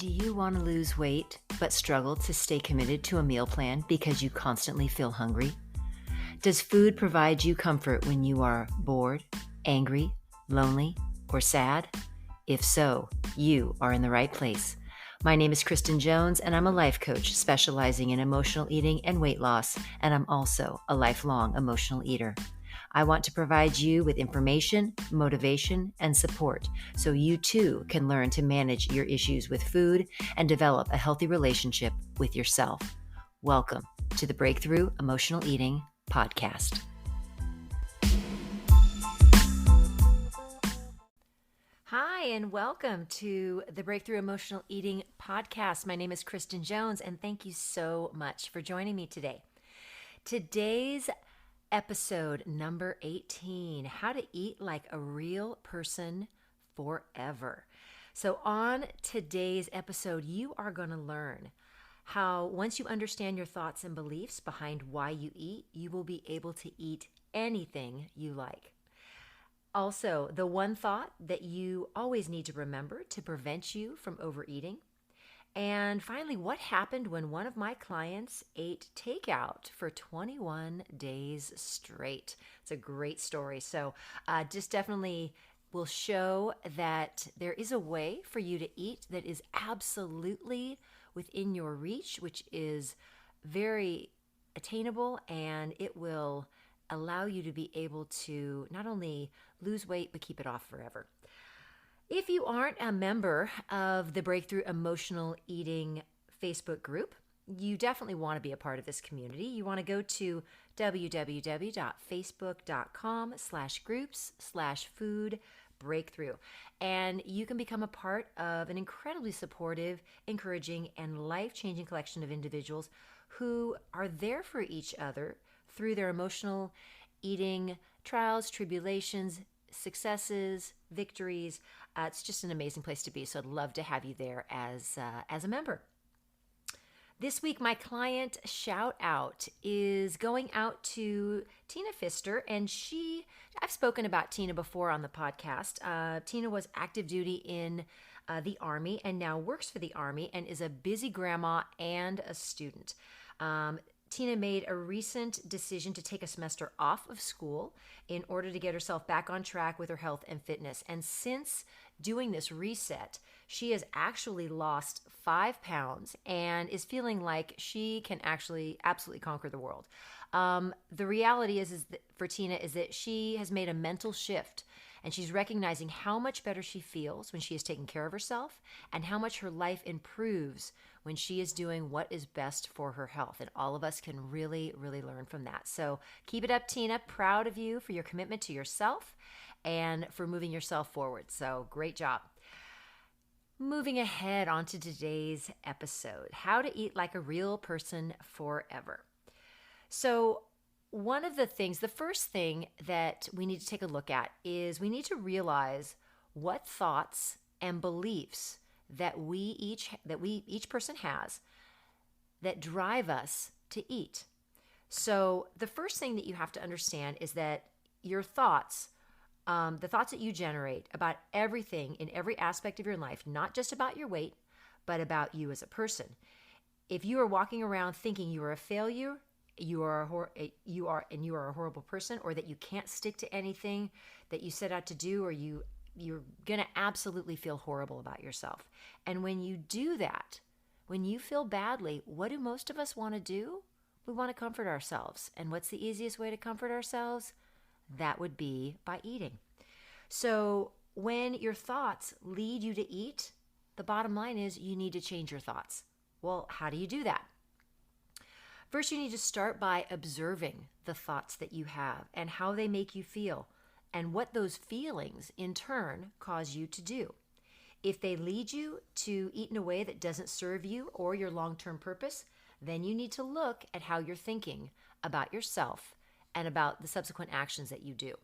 Do you want to lose weight but struggle to stay committed to a meal plan because you constantly feel hungry? Does food provide you comfort when you are bored, angry, lonely, or sad? If so, you are in the right place. My name is Kristen Jones, and I'm a life coach specializing in emotional eating and weight loss, and I'm also a lifelong emotional eater. I want to provide you with information, motivation, and support so you too can learn to manage your issues with food and develop a healthy relationship with yourself. Welcome to the Breakthrough Emotional Eating Podcast. Hi, and welcome to the Breakthrough Emotional Eating Podcast. My name is Kristen Jones, and thank you so much for joining me today. Today's episode number 18, how to eat like a real person forever. So on today's episode, you are going to learn how once you understand your thoughts and beliefs behind why you eat, you will be able to eat anything you like. Also, the one thought that you always need to remember to prevent you from overeating. And finally, what happened when one of my clients ate takeout for 21 days straight? It's a great story. So just definitely will show that there is a way for you to eat that is absolutely within your reach, which is very attainable, and it will allow you to be able to not only lose weight, but keep it off forever. If you aren't a member of the Breakthrough Emotional Eating Facebook group, you definitely want to be a part of this community. You want to go to www.facebook.com/groups/food-breakthrough, and you can become a part of an incredibly supportive, encouraging, and life-changing collection of individuals who are there for each other through their emotional eating trials, tribulations, successes, victories. It's just an amazing place to be. So I'd love to have you there as a member. This week, my client shout out is going out to Tina Pfister, and I've spoken about Tina before on the podcast. Tina was active duty in the Army and now works for the Army and is a busy grandma and a student. Tina made a recent decision to take a semester off of school in order to get herself back on track with her health and fitness. And since doing this reset, she has actually lost 5 pounds and is feeling like she can actually absolutely conquer the world. The reality is that for Tina is that she has made a mental shift, and she's recognizing how much better she feels when she is taking care of herself and how much her life improves when she is doing what is best for her health. And all of us can really, really learn from that. So keep it up, Tina. Proud of you for your commitment to yourself and for moving yourself forward. So great job. Moving ahead onto today's episode, how to eat like a real person forever. So the first thing that we need to take a look at is we need to realize what thoughts and beliefs that each person has that drive us to eat. So the first thing that you have to understand is that your thoughts, the thoughts that you generate about everything in every aspect of your life, not just about your weight, but about you as a person. If you are walking around thinking you are a failure, you are a horrible person, or that you can't stick to anything that you set out to do, or you're going to absolutely feel horrible about yourself. And when you do that, when you feel badly, what do most of us want to do? We want to comfort ourselves. And what's the easiest way to comfort ourselves? That would be by eating. So when your thoughts lead you to eat, the bottom line is you need to change your thoughts. Well, how do you do that? First, you need to start by observing the thoughts that you have and how they make you feel, and what those feelings in turn cause you to do. If they lead you to eat in a way that doesn't serve you or your long-term purpose, then you need to look at how you're thinking about yourself and about the subsequent actions that you do.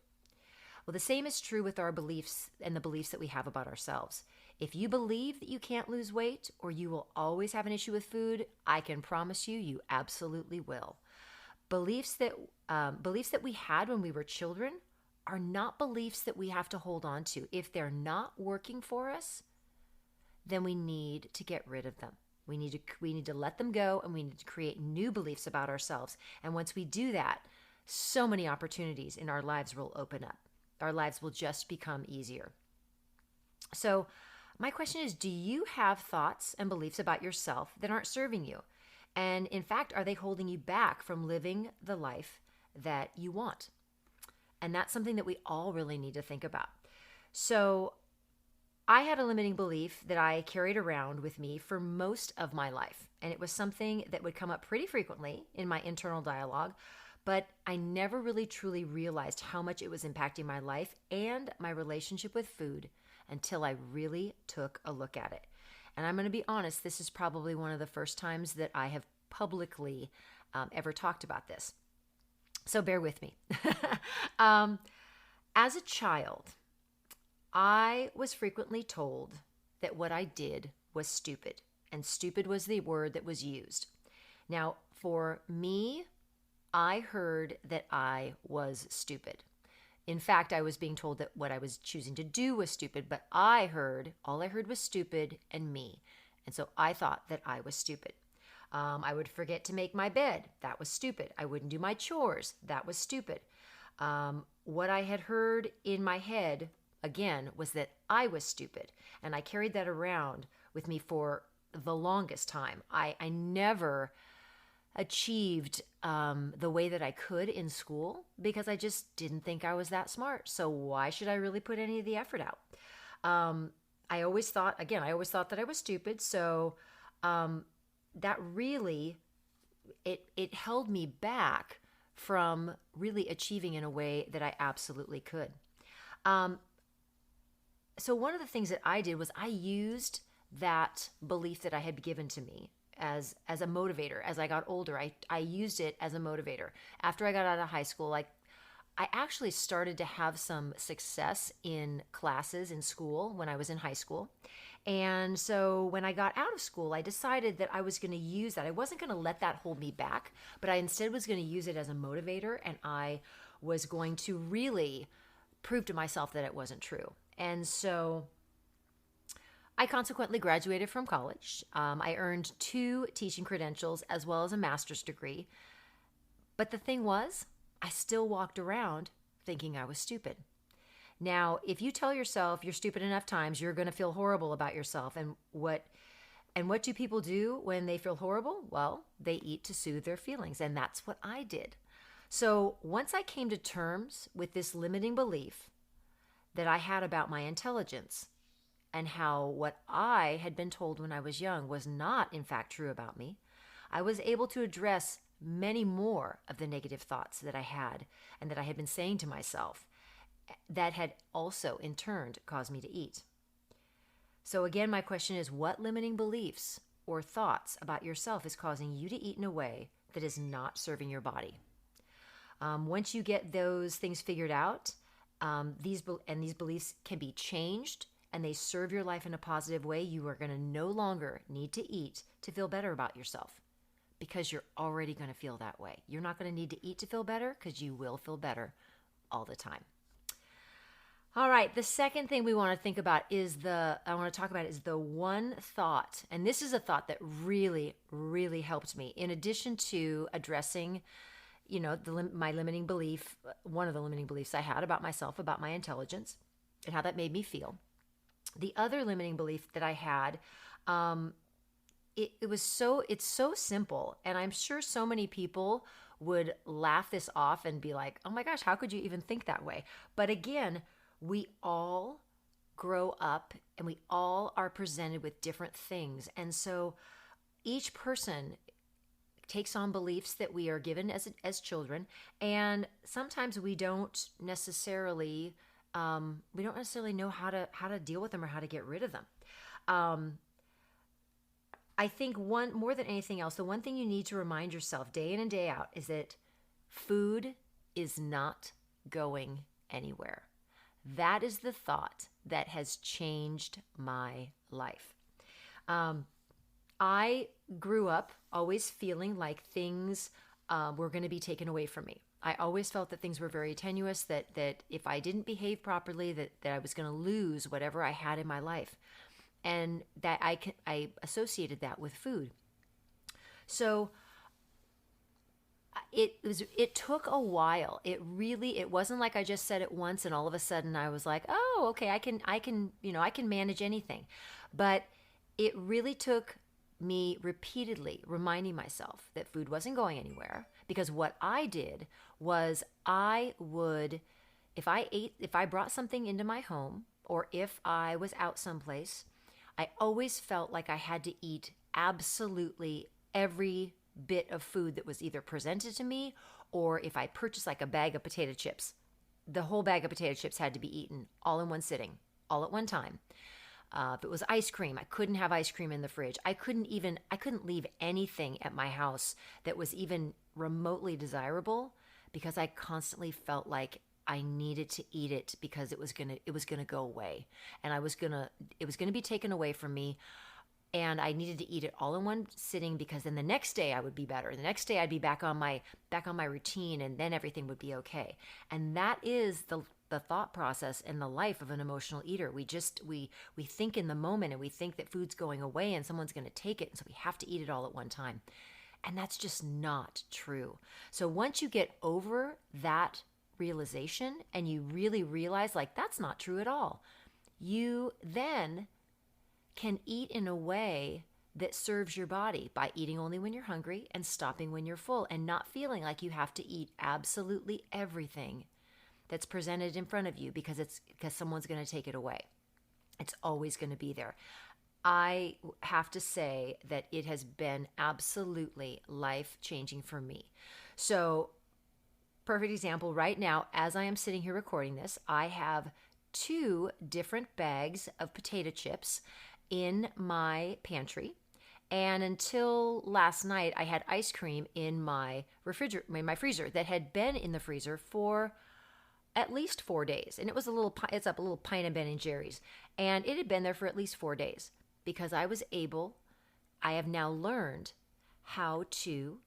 Well, the same is true with our beliefs and the beliefs that we have about ourselves. If you believe that you can't lose weight or you will always have an issue with food, I can promise you, you absolutely will. Beliefs that we had when we were children are not beliefs that we have to hold on to. If they're not working for us, then we need to get rid of them. We need to let them go, and we need to create new beliefs about ourselves. And once we do that, so many opportunities in our lives will open up. Our lives will just become easier. So my question is, do you have thoughts and beliefs about yourself that aren't serving you? And in fact, are they holding you back from living the life that you want? And that's something that we all really need to think about. So I had a limiting belief that I carried around with me for most of my life. And it was something that would come up pretty frequently in my internal dialogue, but I never really truly realized how much it was impacting my life and my relationship with food until I really took a look at it. And I'm going to be honest, this is probably one of the first times that I have publicly ever talked about this. So bear with me. As a child, I was frequently told that what I did was stupid, and stupid was the word that was used. Now, for me, I heard that I was stupid. In fact, I was being told that what I was choosing to do was stupid, but all I heard was stupid and me. And so I thought that I was stupid. I would forget to make my bed. That was stupid. I wouldn't do my chores. That was stupid. What I had heard in my head, again, was that I was stupid. And I carried that around with me for the longest time. I never achieved the way that I could in school because I just didn't think I was that smart. So why should I really put any of the effort out? I always thought that I was stupid. So that really, it held me back from really achieving in a way that I absolutely could. So one of the things that I did was I used that belief that I had given to me as a motivator. As I got older, I used it as a motivator. After I got out of high school, I actually started to have some success in classes in school when I was in high school. And so when I got out of school, I decided that I was going to use that. I wasn't going to let that hold me back, but I instead was going to use it as a motivator, and I was going to really prove to myself that it wasn't true. And so I consequently graduated from college. I earned 2 teaching credentials as well as a master's degree. But the thing was, I still walked around thinking I was stupid. Now, if you tell yourself you're stupid enough times, you're going to feel horrible about yourself. And what do people do when they feel horrible? Well, they eat to soothe their feelings. And that's what I did. So once I came to terms with this limiting belief that I had about my intelligence and how what I had been told when I was young was not, in fact, true about me, I was able to address many more of the negative thoughts that I had and that I had been saying to myself that had also, in turn, caused me to eat. So again, my question is, what limiting beliefs or thoughts about yourself is causing you to eat in a way that is not serving your body? Once you get those things figured out, these beliefs can be changed and they serve your life in a positive way, you are going to no longer need to eat to feel better about yourself because you're already going to feel that way. You're not going to need to eat to feel better because you will feel better all the time. All right, the second thing we want to think about is the one thought, and this is a thought that really, really helped me. In addition to addressing, my limiting belief, one of the limiting beliefs I had about myself, about my intelligence, and how that made me feel. The other limiting belief that I had, it's so simple, and I'm sure so many people would laugh this off and be like, "Oh my gosh, how could you even think that way?" But again, we all grow up and we all are presented with different things. And so each person takes on beliefs that we are given as children. And sometimes we don't necessarily know how to deal with them or how to get rid of them. I think more than anything else, the one thing you need to remind yourself day in and day out is that food is not going anywhere. That is the thought that has changed my life. I grew up always feeling like things were going to be taken away from me. I always felt that things were very tenuous, that if I didn't behave properly, that I was going to lose whatever I had in my life. and that I associated that with food. So it took a while. It wasn't like I just said it once and all of a sudden I was like, oh, okay, I can manage anything. But it really took me repeatedly reminding myself that food wasn't going anywhere, because what I did was I would, if I brought something into my home, or if I was out someplace, I always felt like I had to eat absolutely every bit of food that was either presented to me, or if I purchased like a bag of potato chips, the whole bag of potato chips had to be eaten all in one sitting, all at one time. If it was ice cream, I couldn't have ice cream in the fridge. I couldn't leave anything at my house that was even remotely desirable, because I constantly felt like I needed to eat it because it was gonna go away, and it was gonna be taken away from me, and I needed to eat it all in one sitting, because then the next day I would be better. The next day I'd be back on my routine, and then everything would be okay. And that is the thought process and the life of an emotional eater. We think in the moment, and we think that food's going away and someone's going to take it, and so we have to eat it all at one time. And that's just not true. So once you get over that realization and you really realize like that's not true at all, you then can eat in a way that serves your body by eating only when you're hungry and stopping when you're full, and not feeling like you have to eat absolutely everything that's presented in front of you because someone's going to take it away. It's always going to be there. I have to say that it has been absolutely life-changing for me. So, perfect example, right now, as I am sitting here recording this, I have 2 different bags of potato chips in my pantry. And until last night, I had ice cream in my freezer that had been in the freezer for at least 4 days. And it's a little pint of Ben & Jerry's. And it had been there for at least 4 days, because I have now learned how to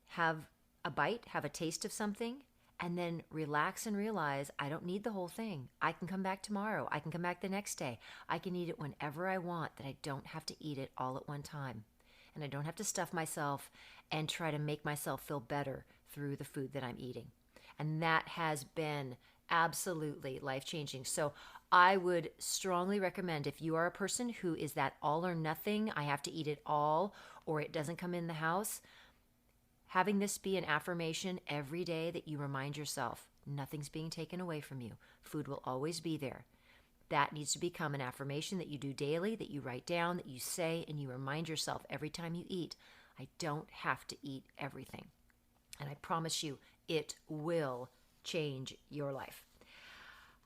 have a bite, have a taste of something, and then relax and realize I don't need the whole thing. I can come back tomorrow. I can come back the next day. I can eat it whenever I want, that I don't have to eat it all at one time. And I don't have to stuff myself and try to make myself feel better through the food that I'm eating. And that has been absolutely life-changing. So I would strongly recommend, if you are a person who is that all or nothing, I have to eat it all or it doesn't come in the house, having this be an affirmation every day that you remind yourself, nothing's being taken away from you. Food will always be there. That needs to become an affirmation that you do daily, that you write down, that you say, and you remind yourself every time you eat, I don't have to eat everything. And I promise you, it will change your life.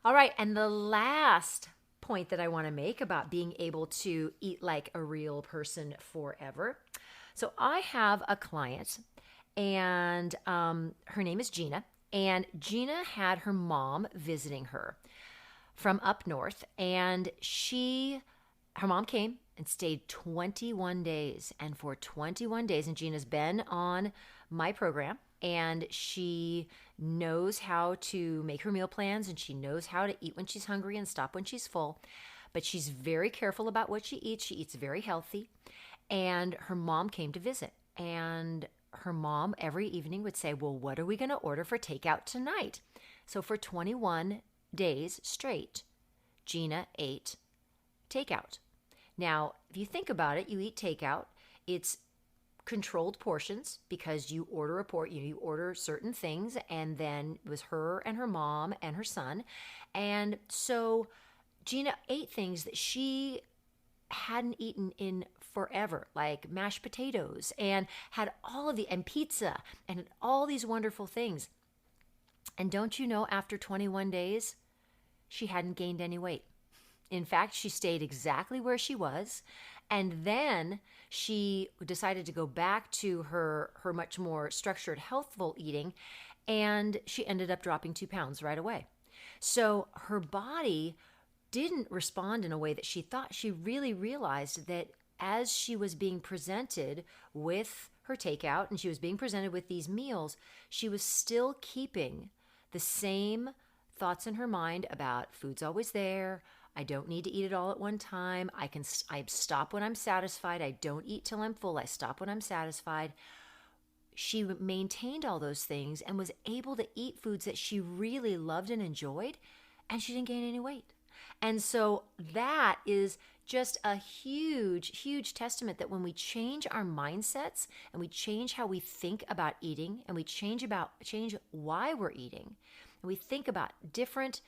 All right, and the last point that I want to make about being able to eat like a real person forever. So I have a client, and her name is Gina. And Gina had her mom visiting her from up north. And her mom came and stayed 21 days. And for 21 days, and Gina's been on my program, and she knows how to make her meal plans, and she knows how to eat when she's hungry and stop when she's full. But she's very careful about what she eats. She eats very healthy. And her mom came to visit. And her mom every evening would say, well, what are we going to order for takeout tonight? So for 21 days straight, Gina ate takeout. Now, if you think about it, you eat takeout. It's controlled portions, because you order certain things, and then it was her and her mom and her son. And so Gina ate things that she hadn't eaten in forever, like mashed potatoes, and had and pizza, and all these wonderful things. And don't you know, after 21 days, she hadn't gained any weight. In fact, she stayed exactly where she was. And then she decided to go back to her much more structured, healthful eating, and she ended up dropping 2 pounds right away. So her body didn't respond in a way that she thought. She really realized that as she was being presented with her takeout and she was being presented with these meals, she was still keeping the same thoughts in her mind about food's always there. I don't need to eat it all at one time. I stop when I'm satisfied. I don't eat till I'm full. I stop when I'm satisfied. She maintained all those things and was able to eat foods that she really loved and enjoyed, and she didn't gain any weight. And so that is just a huge, huge testament that when we change our mindsets and we change how we think about eating and we change why we're eating, and we think about different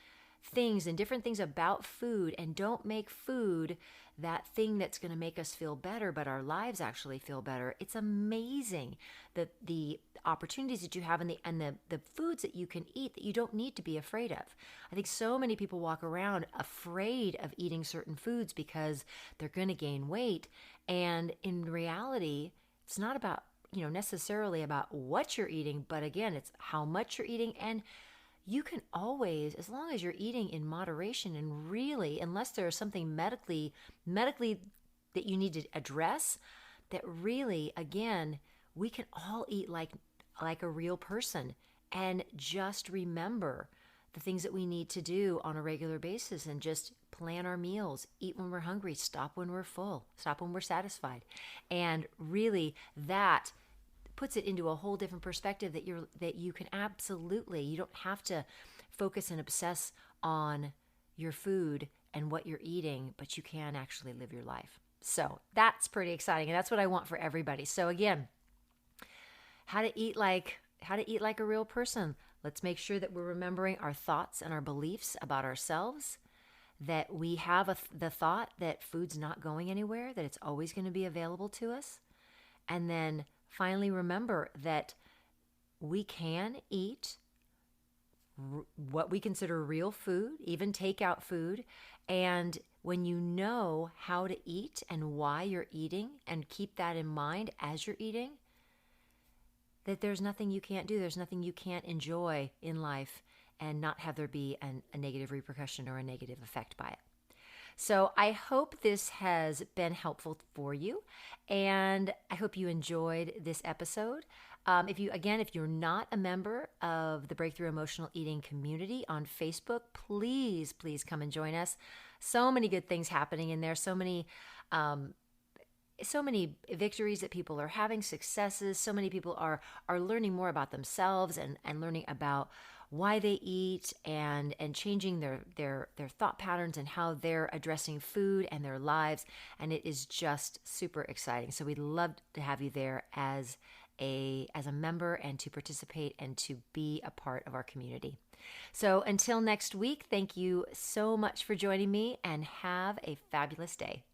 things and different things about food and don't make food that thing that's going to make us feel better, but our lives actually feel better. It's amazing that the opportunities that you have and the foods that you can eat that you don't need to be afraid of. I think so many people walk around afraid of eating certain foods because they're going to gain weight. And in reality, it's not about, necessarily about what you're eating, but again, it's how much you're eating. And you can always, as long as you're eating in moderation and really, unless there's something medically that you need to address, that really, again, we can all eat like a real person and just remember the things that we need to do on a regular basis and just plan our meals, eat when we're hungry, stop when we're full, stop when we're satisfied. And really that puts it into a whole different perspective that you can absolutely, you don't have to focus and obsess on your food and what you're eating, but you can actually live your life. So that's pretty exciting. And that's what I want for everybody. So again, how to eat like a real person. Let's make sure that we're remembering our thoughts and our beliefs about ourselves, that we have the thought that food's not going anywhere, that it's always going to be available to us. And then finally, remember that we can eat what we consider real food, even takeout food. And when you know how to eat and why you're eating and keep that in mind as you're eating, that there's nothing you can't do. There's nothing you can't enjoy in life and not have there be a negative repercussion or a negative effect by it. So I hope this has been helpful for you, and I hope you enjoyed this episode. If you're not a member of the Breakthrough Emotional Eating community on Facebook, please come and join us. So many good things happening in there. So many victories that people are having, successes. So many people are learning more about themselves and learning about why they eat and changing their thought patterns and how they're addressing food and their lives. And it is just super exciting. So we'd love to have you there as a member and to participate and to be a part of our community. So until next week, thank you so much for joining me and have a fabulous day.